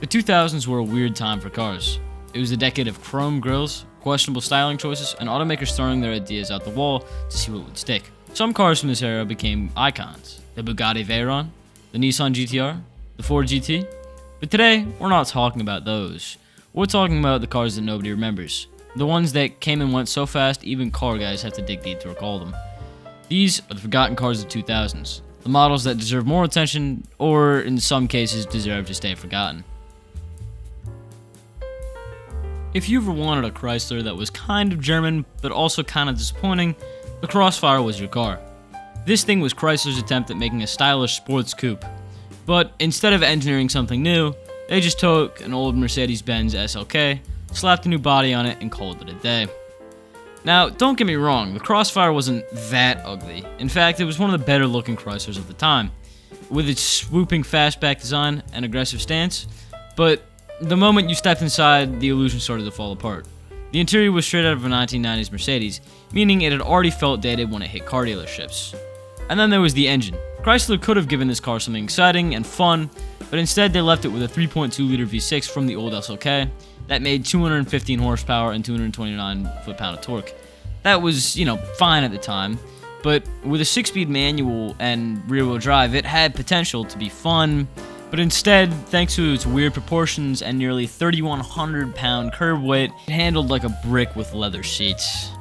The 2000s were a weird time for cars. It was a decade of chrome grills, questionable styling choices, and automakers throwing their ideas out the wall to see what would stick. Some cars from this era became icons. The Bugatti Veyron, the Nissan GTR, the Ford GT. But today, we're not talking about those. We're talking about the cars that nobody remembers. The ones that came and went so fast, even car guys have to dig deep to recall them. These are the forgotten cars of the 2000s. The models that deserve more attention, or in some cases, deserve to stay forgotten. If you ever wanted a Chrysler that was kind of German, but also kind of disappointing, the Crossfire was your car. This thing was Chrysler's attempt at making a stylish sports coupe. But instead of engineering something new, they just took an old Mercedes-Benz SLK, slapped a new body on it, and called it a day. Now, don't get me wrong, the Crossfire wasn't that ugly. In fact, it was one of the better looking Chryslers of the time, with its swooping fastback design and aggressive stance, but the moment you stepped inside, the illusion started to fall apart. The interior was straight out of a 1990s Mercedes, meaning it had already felt dated when it hit car dealerships. And then there was the engine. Chrysler could have given this car something exciting and fun, but instead they left it with a 3.2-liter V6 from the old SLK that made 215 horsepower and 229 foot-pound of torque. That was, fine at the time, but with a 6-speed manual and rear-wheel drive, it had potential to be fun. But instead, thanks to its weird proportions and nearly 3,100-pound curb weight, it handled like a brick with leather seats.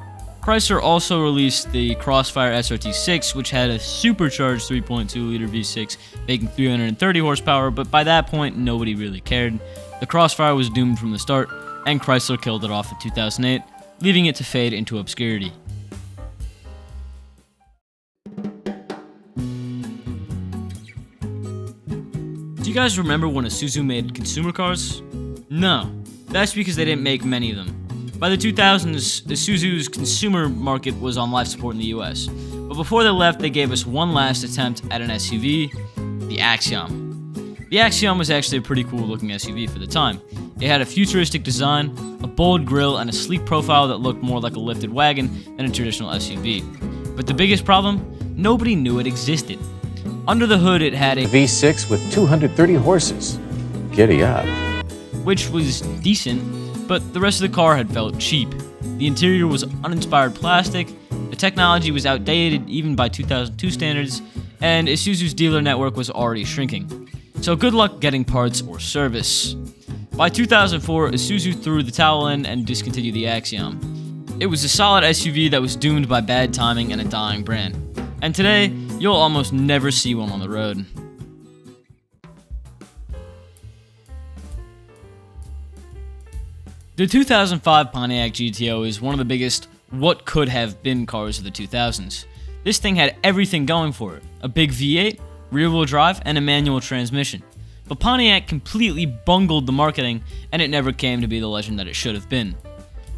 Chrysler also released the Crossfire SRT6, which had a supercharged 3.2-liter V6, making 330 horsepower, but by that point, nobody really cared. The Crossfire was doomed from the start, and Chrysler killed it off in 2008, leaving it to fade into obscurity. Do you guys remember when Isuzu made consumer cars? No, that's because they didn't make many of them. By the 2000s, Isuzu's consumer market was on life support in the US. But before they left, they gave us one last attempt at an SUV, the Axiom. The Axiom was actually a pretty cool looking SUV for the time. It had a futuristic design, a bold grille, and a sleek profile that looked more like a lifted wagon than a traditional SUV. But the biggest problem? Nobody knew it existed. Under the hood, it had a V6 with 230 horses. Giddy up. Which was decent, but the rest of the car had felt cheap. The interior was uninspired plastic, the technology was outdated even by 2002 standards, and Isuzu's dealer network was already shrinking. So good luck getting parts or service. By 2004, Isuzu threw the towel in and discontinued the Axiom. It was a solid SUV that was doomed by bad timing and a dying brand. And today, you'll almost never see one on the road. The 2005 Pontiac GTO is one of the biggest what could have been cars of the 2000s. This thing had everything going for it: a big V8, rear-wheel drive, and a manual transmission. But Pontiac completely bungled the marketing, and it never came to be the legend that it should have been.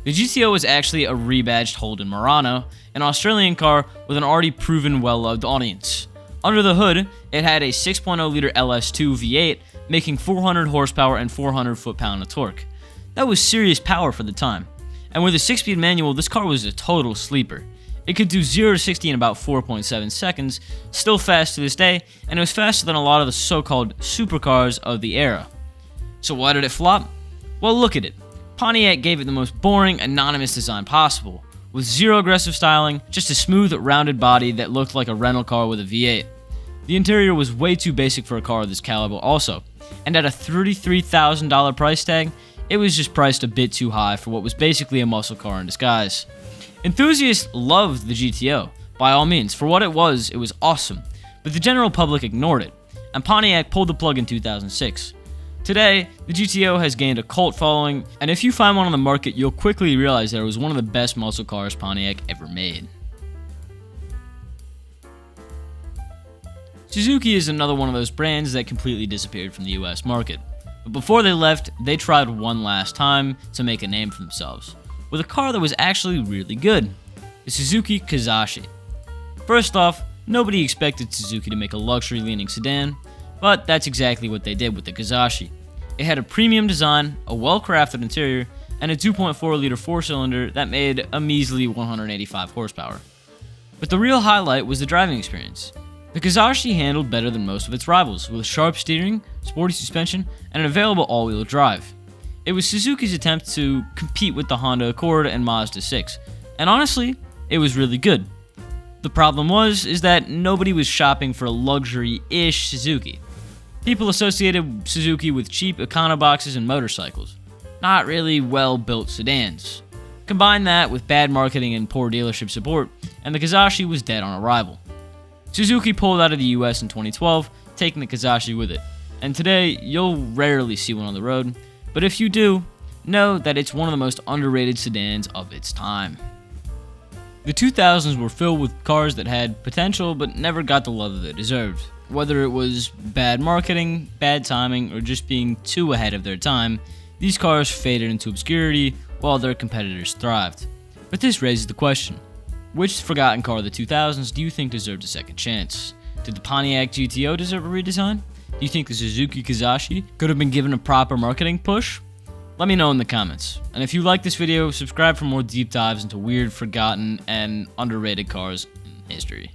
The GTO was actually a rebadged Holden Murano, an Australian car with an already proven well-loved audience. Under the hood, it had a 6.0-liter LS2 V8, making 400 horsepower and 400 foot-pound of torque. That was serious power for the time. And with a 6-speed manual, this car was a total sleeper. It could do 0 to 60 in about 4.7 seconds, still fast to this day, and it was faster than a lot of the so-called supercars of the era. So why did it flop? Well, look at it. Pontiac gave it the most boring, anonymous design possible, with zero aggressive styling, just a smooth, rounded body that looked like a rental car with a V8. The interior was way too basic for a car of this caliber also, and at a $33,000 price tag, it was just priced a bit too high for what was basically a muscle car in disguise. Enthusiasts loved the GTO. By all means, for what it was awesome, but the general public ignored it, and Pontiac pulled the plug in 2006. Today, the GTO has gained a cult following, and if you find one on the market, you'll quickly realize that it was one of the best muscle cars Pontiac ever made. Suzuki is another one of those brands that completely disappeared from the US market. But before they left, they tried one last time to make a name for themselves, with a car that was actually really good, the Suzuki Kizashi. First off, nobody expected Suzuki to make a luxury-leaning sedan, but that's exactly what they did with the Kizashi. It had a premium design, a well-crafted interior, and a 2.4-liter four-cylinder that made a measly 185 horsepower. But the real highlight was the driving experience. The Kizashi handled better than most of its rivals, with sharp steering, sporty suspension, and an available all-wheel drive. It was Suzuki's attempt to compete with the Honda Accord and Mazda 6, and honestly, it was really good. The problem is that nobody was shopping for a luxury-ish Suzuki. People associated Suzuki with cheap econoboxes and motorcycles, not really well-built sedans. Combine that with bad marketing and poor dealership support, and the Kizashi was dead on arrival. Suzuki pulled out of the US in 2012, taking the Kizashi with it, and today you'll rarely see one on the road, but if you do, know that it's one of the most underrated sedans of its time. The 2000s were filled with cars that had potential but never got the love that they deserved. Whether it was bad marketing, bad timing, or just being too ahead of their time, these cars faded into obscurity while their competitors thrived. But this raises the question, which forgotten car of the 2000s do you think deserved a second chance? Did the Pontiac GTO deserve a redesign? Do you think the Suzuki Kizashi could have been given a proper marketing push? Let me know in the comments. And if you like this video, subscribe for more deep dives into weird, forgotten, and underrated cars in history.